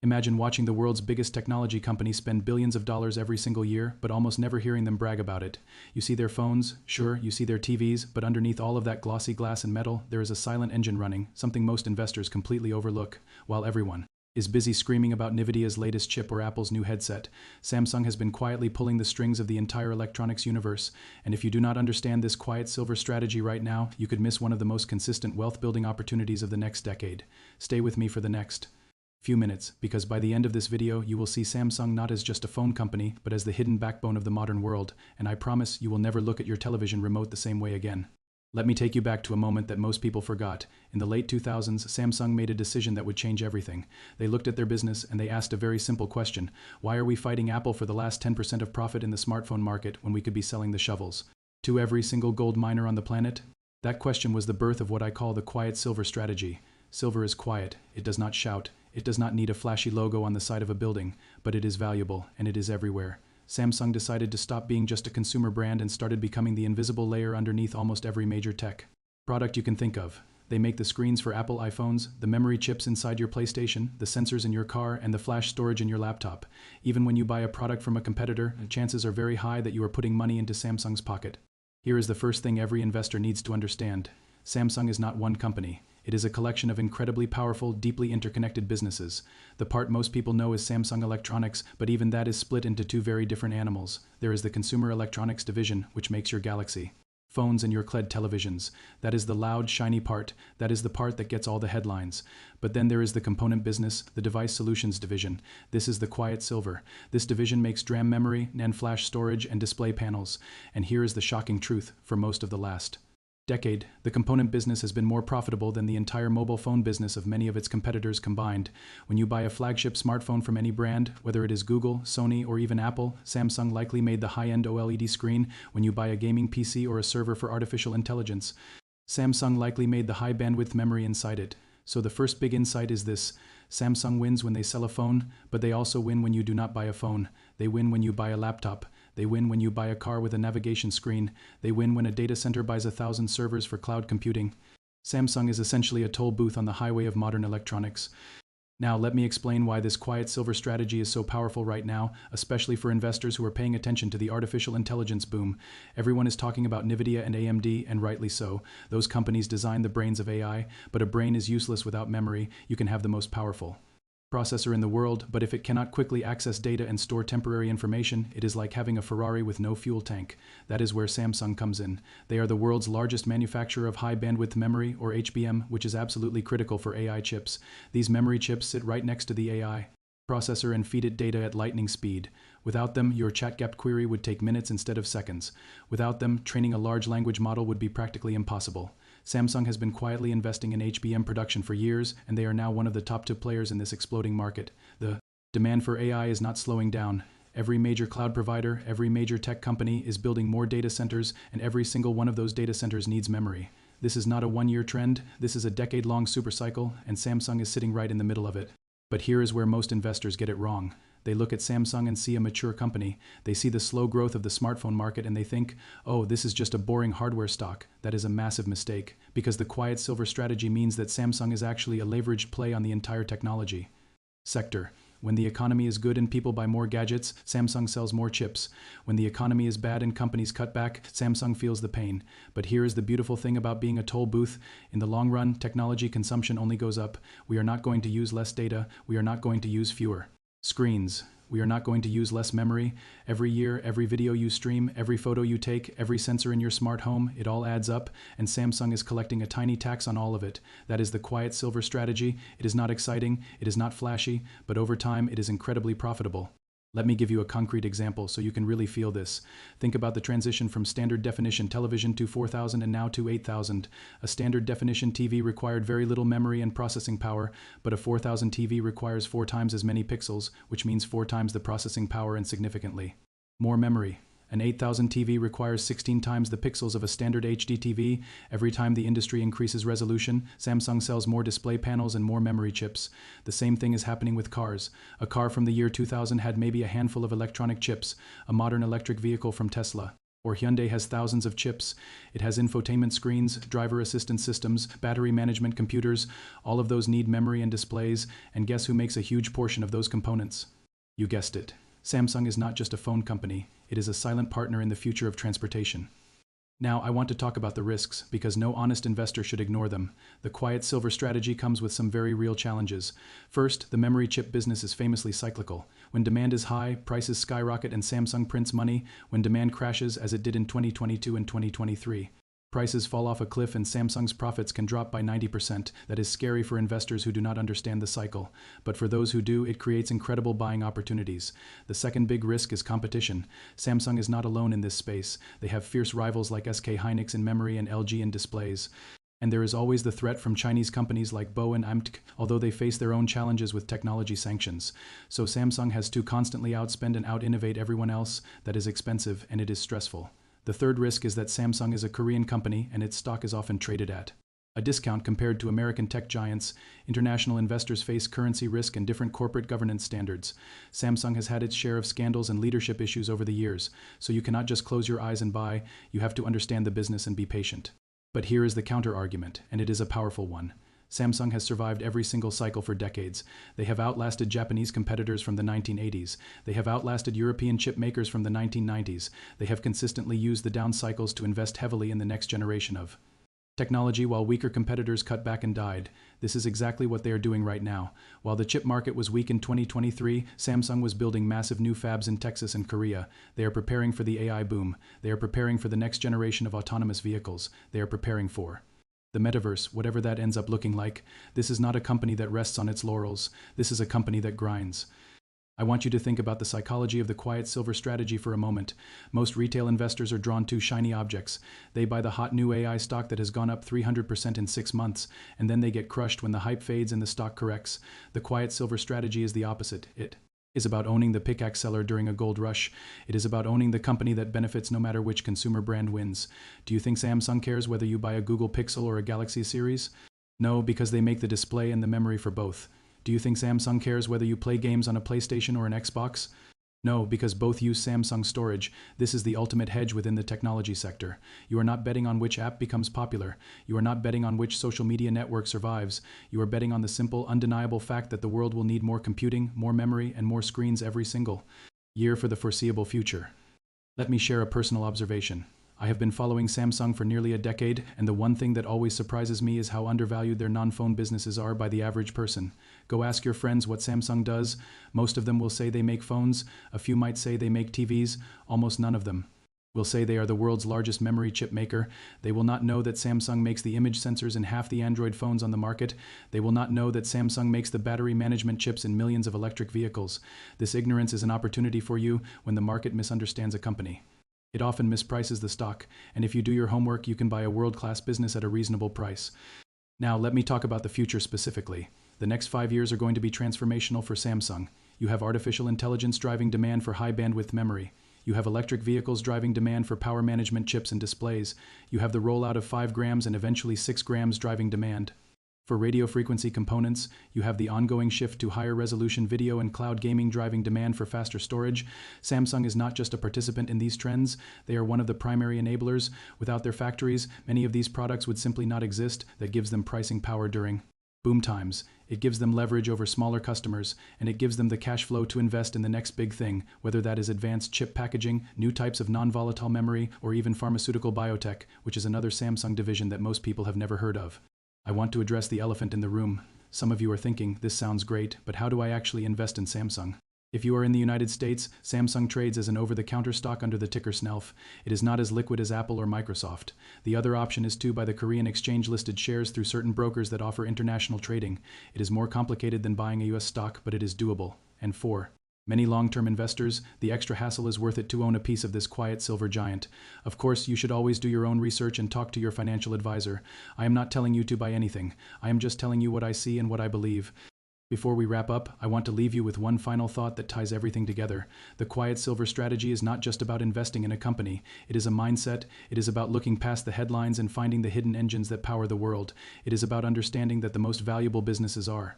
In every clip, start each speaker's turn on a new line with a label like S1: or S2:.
S1: Imagine watching the world's biggest technology company spend billions of dollars every single year, but almost never hearing them brag about it. You see their phones, sure, you see their TVs, but underneath all of that glossy glass and metal, there is a silent engine running, something most investors completely overlook, while everyone is busy screaming about NVIDIA's latest chip or Apple's new headset. Samsung has been quietly pulling the strings of the entire electronics universe, and if you do not understand this quiet silver strategy right now, you could miss one of the most consistent wealth-building opportunities of the next decade. Stay with me for the next few minutes, because by the end of this video, you will see Samsung not as just a phone company, but as the hidden backbone of the modern world, and I promise you will never look at your television remote the same way again. Let me take you back to a moment that most people forgot. In the late 2000s, Samsung made a decision that would change everything. They looked at their business and they asked a very simple question. Why are we fighting Apple for the last 10% of profit in the smartphone market when we could be selling the shovels to every single gold miner on the planet? That question was the birth of what I call the quiet silver strategy. Silver is quiet. It does not shout. It does not need a flashy logo on the side of a building, but it is valuable and it is everywhere. Samsung decided to stop being just a consumer brand and started becoming the invisible layer underneath almost every major tech product you can think of. They make the screens for Apple iPhones, the memory chips inside your PlayStation, the sensors in your car, and the flash storage in your laptop. Even when you buy a product from a competitor, chances are very high that you are putting money into Samsung's pocket. Here is the first thing every investor needs to understand. Samsung is not one company. It is a collection of incredibly powerful, deeply interconnected businesses. The part most people know is Samsung Electronics, but even that is split into two very different animals. There is the consumer electronics division, which makes your Galaxy phones and your QLED televisions. That is the loud, shiny part. That is the part that gets all the headlines. But then there is the component business, the device solutions division. This is the quiet silver. This division makes DRAM memory, NAND flash storage, and display panels. And here is the shocking truth: for most of the last decade, the component business has been more profitable than the entire mobile phone business of many of its competitors combined. When you buy a flagship smartphone from any brand, whether it is Google, Sony, or even Apple, Samsung likely made the high-end OLED screen. When you buy a gaming PC or a server for artificial intelligence, Samsung likely made the high-bandwidth memory inside it. So the first big insight is this: Samsung wins when they sell a phone, but they also win when you do not buy a phone. They win when you buy a laptop. They win when you buy a car with a navigation screen. They win when a data center buys 1,000 servers for cloud computing. Samsung is essentially a toll booth on the highway of modern electronics. Now, let me explain why this quiet silver strategy is so powerful right now, especially for investors who are paying attention to the artificial intelligence boom. Everyone is talking about NVIDIA and AMD, and rightly so. Those companies design the brains of AI, but a brain is useless without memory. You can have the most powerful processor in the world, but if it cannot quickly access data and store temporary information, it is like having a Ferrari with no fuel tank. That is where Samsung comes in. They are the world's largest manufacturer of high bandwidth memory, or HBM, which is absolutely critical for AI chips. These memory chips sit right next to the AI processor and feed it data at lightning speed. Without them, your chat-gap query would take minutes instead of seconds. Without them, training a large language model would be practically impossible. Samsung has been quietly investing in HBM production for years, and they are now one of the top two players in this exploding market. The demand for AI is not slowing down. Every major cloud provider, every major tech company is building more data centers, and every single one of those data centers needs memory. This is not a one-year trend. This is a decade-long supercycle, and Samsung is sitting right in the middle of it. But here is where most investors get it wrong. They look at Samsung and see a mature company. They see the slow growth of the smartphone market and they think, oh, this is just a boring hardware stock. That is a massive mistake, because the quiet silver strategy means that Samsung is actually a leveraged play on the entire technology sector. When the economy is good and people buy more gadgets, Samsung sells more chips. When the economy is bad and companies cut back, Samsung feels the pain. But here is the beautiful thing about being a toll booth. In the long run, technology consumption only goes up. We are not going to use less data. We are not going to use fewer screens. We are not going to use less memory. Every year, every video you stream, every photo you take, every sensor in your smart home, it all adds up, and Samsung is collecting a tiny tax on all of it. That is the quiet silver strategy. It is not exciting, it is not flashy, but over time it is incredibly profitable. Let me give you a concrete example so you can really feel this. Think about the transition from standard definition television to 4000 and now to 8000. A standard definition TV required very little memory and processing power, but a 4000 TV requires 4 times as many pixels, which means 4 times the processing power and significantly more memory. An 8000 TV requires 16 times the pixels of a standard HD TV. Every time the industry increases resolution, Samsung sells more display panels and more memory chips. The same thing is happening with cars. A car from the year 2000 had maybe a handful of electronic chips. A modern electric vehicle from Tesla Or Hyundai has thousands of chips. It has infotainment screens, driver assistance systems, battery management computers. All of those need memory and displays, and guess who makes a huge portion of those components? You guessed it. Samsung is not just a phone company, it is a silent partner in the future of transportation. Now, I want to talk about the risks, because no honest investor should ignore them. The quiet silver strategy comes with some very real challenges. First, the memory chip business is famously cyclical. When demand is high, prices skyrocket and Samsung prints money. When demand crashes, as it did in 2022 and 2023, prices fall off a cliff and Samsung's profits can drop by 90%. That is scary for investors who do not understand the cycle. But for those who do, it creates incredible buying opportunities. The second big risk is competition. Samsung is not alone in this space. They have fierce rivals like SK Hynix in memory and LG in displays. And there is always the threat from Chinese companies like Bo and AMTC, although they face their own challenges with technology sanctions. So Samsung has to constantly outspend and out-innovate everyone else. That is expensive and it is stressful. The third risk is that Samsung is a Korean company and its stock is often traded at a discount compared to American tech giants. International investors face currency risk and different corporate governance standards. Samsung has had its share of scandals and leadership issues over the years, so you cannot just close your eyes and buy. You have to understand the business and be patient. But here is the counter-argument, and it is a powerful one. Samsung has survived every single cycle for decades. They have outlasted Japanese competitors from the 1980s. They have outlasted European chip makers from the 1990s. They have consistently used the down cycles to invest heavily in the next generation of technology while weaker competitors cut back and died. This is exactly what they are doing right now. While the chip market was weak in 2023, Samsung was building massive new fabs in Texas and Korea. They are preparing for the AI boom. They are preparing for the next generation of autonomous vehicles. They are preparing for the metaverse, whatever that ends up looking like. This is not a company that rests on its laurels. This is a company that grinds. I want you to think about the psychology of the quiet silver strategy for a moment. Most retail investors are drawn to shiny objects. They buy the hot new AI stock that has gone up 300% in 6 months, and then they get crushed when the hype fades and the stock corrects. The quiet silver strategy is the opposite. It is about owning the pickaxe seller during a gold rush. It is about owning the company that benefits no matter which consumer brand wins. Do you think Samsung cares whether you buy a Google Pixel or a Galaxy series? No, because they make the display and the memory for both. Do you think Samsung cares whether you play games on a PlayStation or an Xbox? No, because both use Samsung storage. This is the ultimate hedge within the technology sector. You are not betting on which app becomes popular. You are not betting on which social media network survives. You are betting on the simple, undeniable fact that the world will need more computing, more memory, and more screens every single year for the foreseeable future. Let me share a personal observation. I have been following Samsung for nearly a decade, and the one thing that always surprises me is how undervalued their non-phone businesses are by the average person. Go ask your friends what Samsung does. Most of them will say they make phones. A few might say they make TVs. Almost none of them will say they are the world's largest memory chip maker. They will not know that Samsung makes the image sensors in half the Android phones on the market. They will not know that Samsung makes the battery management chips in millions of electric vehicles. This ignorance is an opportunity for you when the market misunderstands a company. It often misprices the stock, and if you do your homework, you can buy a world-class business at a reasonable price. Now, let me talk about the future specifically. The next 5 years are going to be transformational for Samsung. You have artificial intelligence driving demand for high-bandwidth memory. You have electric vehicles driving demand for power management chips and displays. You have the rollout of 5 grams and eventually 6 grams driving demand for radio frequency components. You have the ongoing shift to higher resolution video and cloud gaming driving demand for faster storage. Samsung is not just a participant in these trends, they are one of the primary enablers. Without their factories, many of these products would simply not exist. That gives them pricing power during boom times. It gives them leverage over smaller customers, and it gives them the cash flow to invest in the next big thing, whether that is advanced chip packaging, new types of non-volatile memory, or even pharmaceutical biotech, which is another Samsung division that most people have never heard of. I want to address the elephant in the room. Some of you are thinking, this sounds great, but how do I actually invest in Samsung? If you are in the United States, Samsung trades as an over-the-counter stock under the ticker SNELF. It is not as liquid as Apple or Microsoft. The other option is to buy the Korean exchange-listed shares through certain brokers that offer international trading. It is more complicated than buying a US stock, but it is doable. And 4. Many long-term investors, the extra hassle is worth it to own a piece of this quiet silver giant. Of course, you should always do your own research and talk to your financial advisor. I am not telling you to buy anything. I am just telling you what I see and what I believe. Before we wrap up, I want to leave you with one final thought that ties everything together. The quiet silver strategy is not just about investing in a company. It is a mindset. It is about looking past the headlines and finding the hidden engines that power the world. It is about understanding that the most valuable businesses are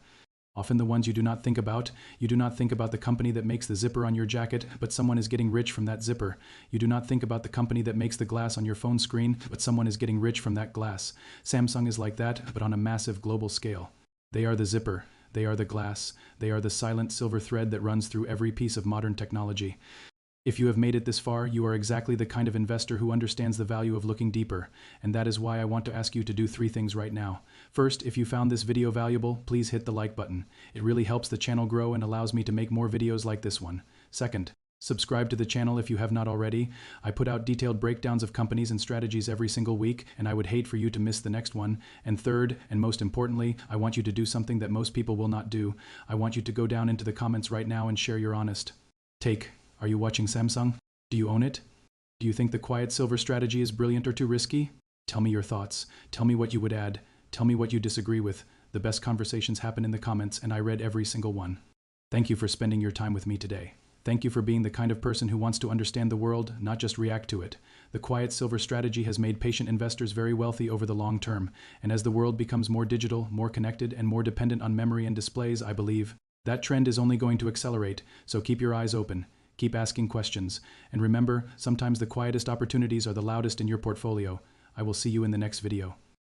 S1: Often the ones you do not think about. You do not think about the company that makes the zipper on your jacket, but someone is getting rich from that zipper. You do not think about the company that makes the glass on your phone screen, but someone is getting rich from that glass. Samsung is like that, but on a massive global scale. They are the zipper. They are the glass. They are the silent silver thread that runs through every piece of modern technology. If you have made it this far, you are exactly the kind of investor who understands the value of looking deeper, and that is why I want to ask you to do 3 things right now. First, if you found this video valuable, please hit the like button. It really helps the channel grow and allows me to make more videos like this one. Second, subscribe to the channel if you have not already. I put out detailed breakdowns of companies and strategies every single week, and I would hate for you to miss the next one. And third, and most importantly, I want you to do something that most people will not do. I want you to go down into the comments right now and share your honest take. Are you watching Samsung? Do you own it? Do you think the quiet silver strategy is brilliant or too risky? Tell me your thoughts. Tell me what you would add. Tell me what you disagree with. The best conversations happen in the comments, and I read every single one. Thank you for spending your time with me today. Thank you for being the kind of person who wants to understand the world, not just react to it. The quiet silver strategy has made patient investors very wealthy over the long term, and as the world becomes more digital, more connected, and more dependent on memory and displays, I believe that trend is only going to accelerate, so keep your eyes open. Keep asking questions. And remember, sometimes the quietest opportunities are the loudest in your portfolio. I will see you in the next video.